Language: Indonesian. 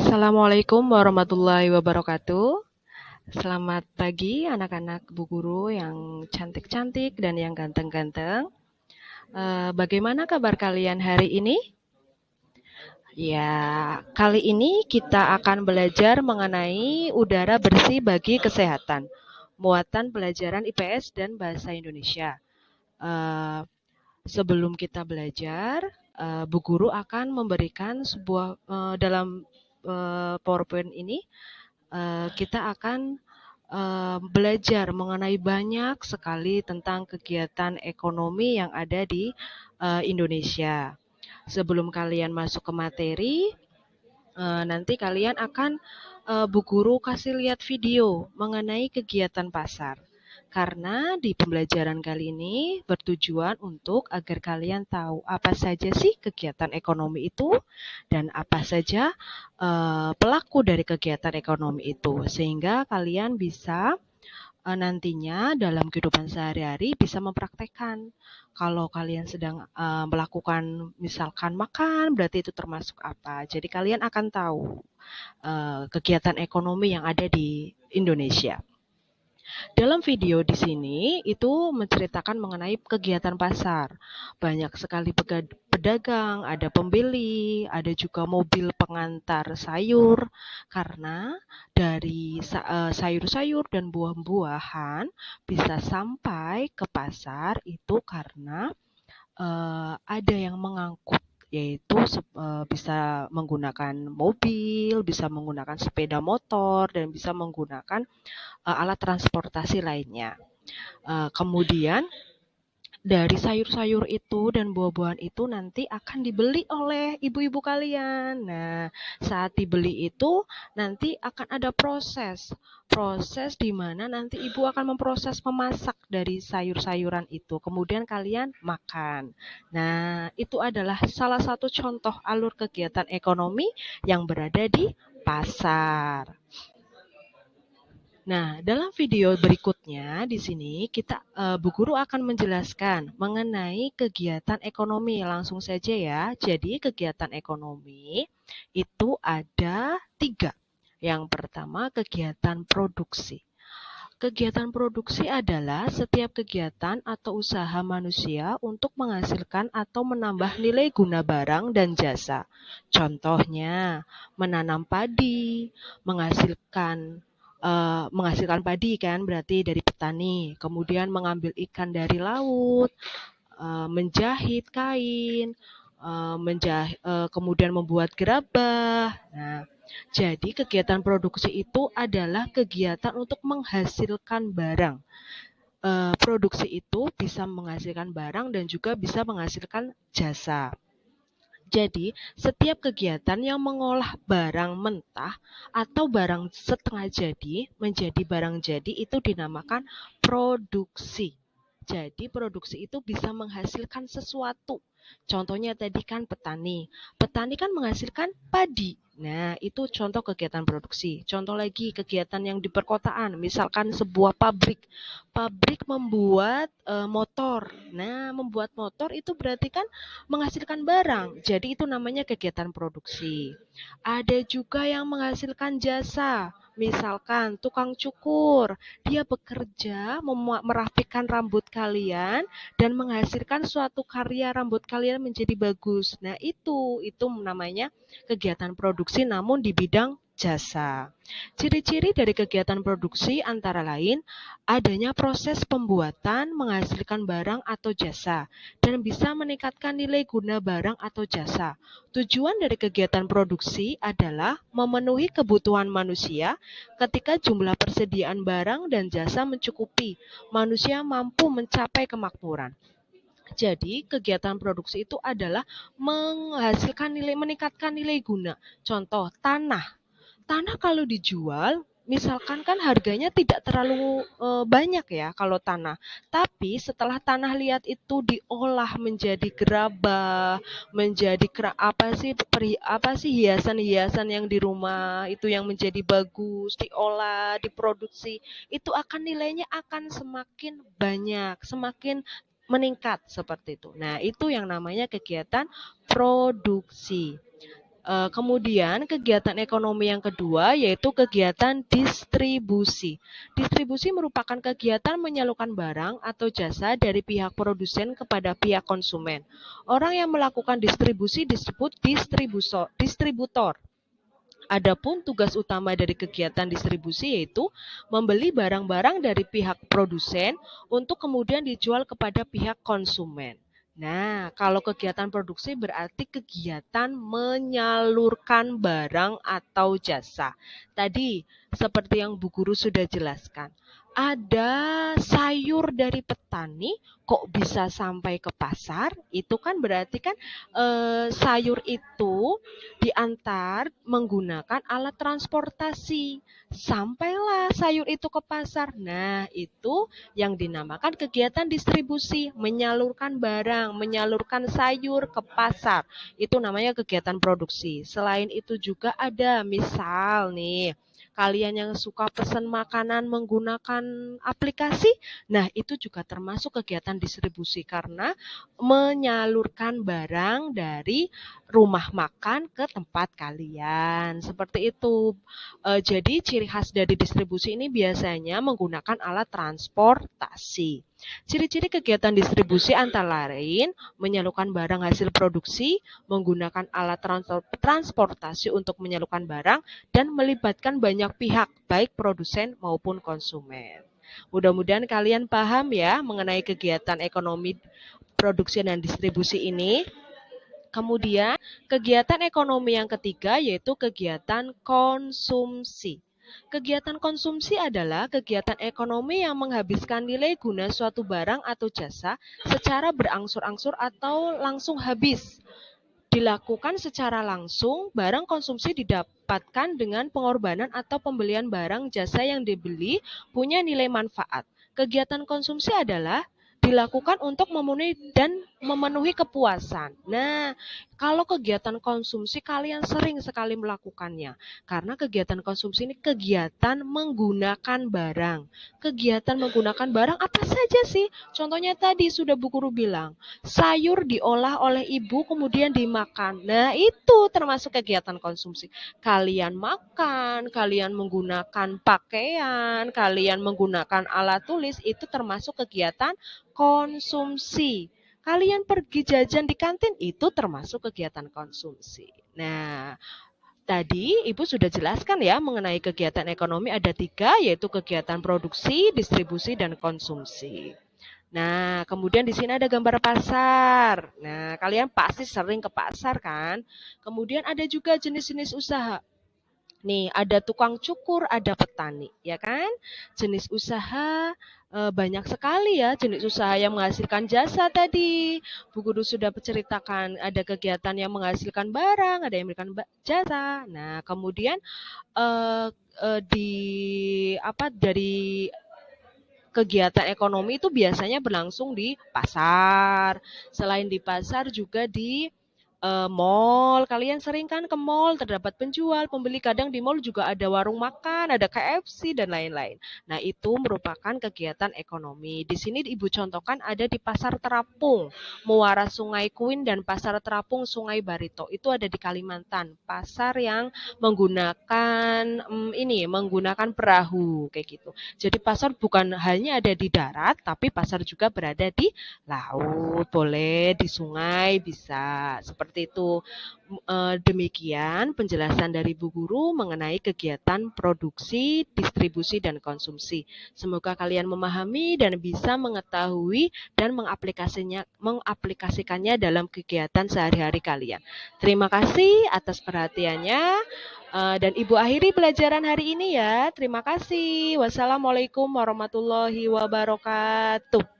Assalamualaikum warahmatullahi wabarakatuh. Selamat pagi anak-anak Bu Guru yang cantik-cantik dan yang ganteng-ganteng. Bagaimana kabar kalian hari ini? Ya, kali ini kita akan belajar mengenai udara bersih bagi kesehatan. Muatan pelajaran IPS dan Bahasa Indonesia. Eh, Sebelum kita belajar, Bu Guru akan memberikan dalam PowerPoint ini kita akan belajar mengenai banyak sekali tentang kegiatan ekonomi yang ada di Indonesia. Sebelum kalian masuk ke materi, nanti kalian akan Bu Guru kasih lihat video mengenai kegiatan pasar. Karena di pembelajaran kali ini bertujuan untuk agar kalian tahu apa saja sih kegiatan ekonomi itu dan apa saja pelaku dari kegiatan ekonomi itu, sehingga kalian bisa nantinya dalam kehidupan sehari-hari bisa mempraktekkan. Kalau kalian sedang melakukan misalkan makan, berarti itu termasuk apa. Jadi kalian akan tahu kegiatan ekonomi yang ada di Indonesia. Dalam video di sini itu menceritakan mengenai kegiatan pasar. Banyak sekali pedagang, ada pembeli, ada juga mobil pengantar sayur. Karena dari sayur-sayur dan buah-buahan bisa sampai ke pasar itu karena ada yang mengangkut, yaitu bisa menggunakan mobil, bisa menggunakan sepeda motor, dan bisa menggunakan alat transportasi lainnya. Kemudian dari sayur-sayur itu dan buah-buahan itu nanti akan dibeli oleh ibu-ibu kalian. Nah, saat dibeli itu nanti akan ada proses di mana nanti ibu akan memasak dari sayur-sayuran itu. Kemudian kalian makan. Nah, itu adalah salah satu contoh alur kegiatan ekonomi yang berada di pasar. Nah, dalam video berikutnya di sini Bu Guru akan menjelaskan mengenai kegiatan ekonomi. Langsung saja ya. Jadi kegiatan ekonomi itu ada 3. Yang pertama kegiatan produksi. Kegiatan produksi adalah setiap kegiatan atau usaha manusia untuk menghasilkan atau menambah nilai guna barang dan jasa. Contohnya, menanam padi, menghasilkan padi kan berarti dari petani, kemudian mengambil ikan dari laut, menjahit kain, kemudian membuat gerabah. Nah, jadi kegiatan produksi itu adalah kegiatan untuk menghasilkan barang. Produksi itu bisa menghasilkan barang dan juga bisa menghasilkan jasa. Jadi, setiap kegiatan yang mengolah barang mentah atau barang setengah jadi menjadi barang jadi itu dinamakan produksi. Jadi, produksi itu bisa menghasilkan sesuatu. Contohnya tadi kan petani. Petani kan menghasilkan padi. Nah, itu contoh kegiatan produksi. Contoh lagi kegiatan yang di perkotaan, misalkan sebuah pabrik. Pabrik membuat motor. Nah, membuat motor itu berarti kan menghasilkan barang. Jadi itu namanya kegiatan produksi. Ada juga yang menghasilkan jasa. Misalkan tukang cukur, dia bekerja merapikan rambut kalian dan menghasilkan suatu karya rambut kalian menjadi bagus. Nah, itu namanya kegiatan produksi namun di bidang jasa. Ciri-ciri dari kegiatan produksi antara lain adanya proses pembuatan menghasilkan barang atau jasa dan bisa meningkatkan nilai guna barang atau jasa. Tujuan dari kegiatan produksi adalah memenuhi kebutuhan manusia ketika jumlah persediaan barang dan jasa mencukupi. Manusia mampu mencapai kemakmuran. Jadi, kegiatan produksi itu adalah meningkatkan nilai guna. Contoh, tanah. Tanah kalau dijual, misalkan kan harganya tidak terlalu banyak ya kalau tanah. Tapi setelah tanah liat itu diolah menjadi gerabah, menjadi apa sih hiasan-hiasan yang di rumah itu yang menjadi bagus, diolah, diproduksi, itu akan nilainya akan semakin banyak, semakin meningkat seperti itu. Nah, itu yang namanya kegiatan produksi. Kemudian kegiatan ekonomi yang kedua yaitu kegiatan distribusi. Distribusi merupakan kegiatan menyalurkan barang atau jasa dari pihak produsen kepada pihak konsumen. Orang yang melakukan distribusi disebut distributor. Adapun tugas utama dari kegiatan distribusi yaitu membeli barang-barang dari pihak produsen untuk kemudian dijual kepada pihak konsumen. Nah, kalau kegiatan produksi berarti kegiatan menyalurkan barang atau jasa. Tadi, seperti yang Bu Guru sudah jelaskan, ada sayur dari petani kok bisa sampai ke pasar? Itu kan berarti kan sayur itu diantar menggunakan alat transportasi. Sampailah sayur itu ke pasar. Nah, itu yang dinamakan kegiatan distribusi, menyalurkan barang, menyalurkan sayur ke pasar. Itu namanya kegiatan produksi. Selain itu juga ada misal nih, kalian yang suka pesan makanan menggunakan aplikasi, nah itu juga termasuk kegiatan distribusi karena menyalurkan barang dari rumah makan ke tempat kalian. Seperti itu. Jadi ciri khas dari distribusi ini biasanya menggunakan alat transportasi. Ciri-ciri kegiatan distribusi antara lain menyalurkan barang hasil produksi, menggunakan alat transportasi untuk menyalurkan barang, dan melibatkan banyak pihak, baik produsen maupun konsumen. Mudah-mudahan kalian paham ya mengenai kegiatan ekonomi produksi dan distribusi ini. Kemudian, kegiatan ekonomi yang ketiga yaitu kegiatan konsumsi. Kegiatan konsumsi adalah kegiatan ekonomi yang menghabiskan nilai guna suatu barang atau jasa secara berangsur-angsur atau langsung habis. Dilakukan secara langsung, barang konsumsi didapatkan dengan pengorbanan atau pembelian barang jasa yang dibeli punya nilai manfaat. Kegiatan konsumsi adalah dilakukan untuk memenuhi kepuasan. Nah, kalau kegiatan konsumsi kalian sering sekali melakukannya. Karena kegiatan konsumsi ini kegiatan menggunakan barang. Kegiatan menggunakan barang apa saja sih? Contohnya tadi sudah Bu Guru bilang, sayur diolah oleh ibu kemudian dimakan. Nah, itu termasuk kegiatan konsumsi. Kalian makan, kalian menggunakan pakaian, kalian menggunakan alat tulis, itu termasuk kegiatan konsumsi. Kalian pergi jajan di kantin, itu termasuk kegiatan konsumsi. Nah, tadi Ibu sudah jelaskan ya mengenai kegiatan ekonomi ada 3, yaitu kegiatan produksi, distribusi, dan konsumsi. Nah, kemudian di sini ada gambar pasar. Nah, kalian pasti sering ke pasar kan? Kemudian ada juga jenis-jenis usaha. Nih, ada tukang cukur, ada petani, ya kan? Jenis usaha banyak sekali ya, jenis usaha yang menghasilkan jasa tadi. Bu Guru sudah menceritakan ada kegiatan yang menghasilkan barang, ada yang memberikan jasa. Nah, kemudian eh, di apa dari kegiatan ekonomi itu biasanya berlangsung di pasar. Selain di pasar juga di mall. Kalian sering kan ke mall, terdapat penjual, pembeli. Kadang di mall juga ada warung makan, ada KFC dan lain-lain. Nah, itu merupakan kegiatan ekonomi. Di sini Ibu contohkan ada di Pasar Terapung, Muara Sungai Kuin dan Pasar Terapung Sungai Barito. Itu ada di Kalimantan. Pasar yang menggunakan menggunakan perahu kayak gitu. Jadi pasar bukan hanya ada di darat, tapi pasar juga berada di laut, boleh di sungai bisa. Seperti itu. Demikian penjelasan dari Bu Guru mengenai kegiatan produksi, distribusi, dan konsumsi. Semoga kalian memahami dan bisa mengetahui dan mengaplikasikannya dalam kegiatan sehari-hari kalian. Terima kasih atas perhatiannya. Dan Ibu akhiri pelajaran hari ini ya. Terima kasih. Wassalamualaikum warahmatullahi wabarakatuh.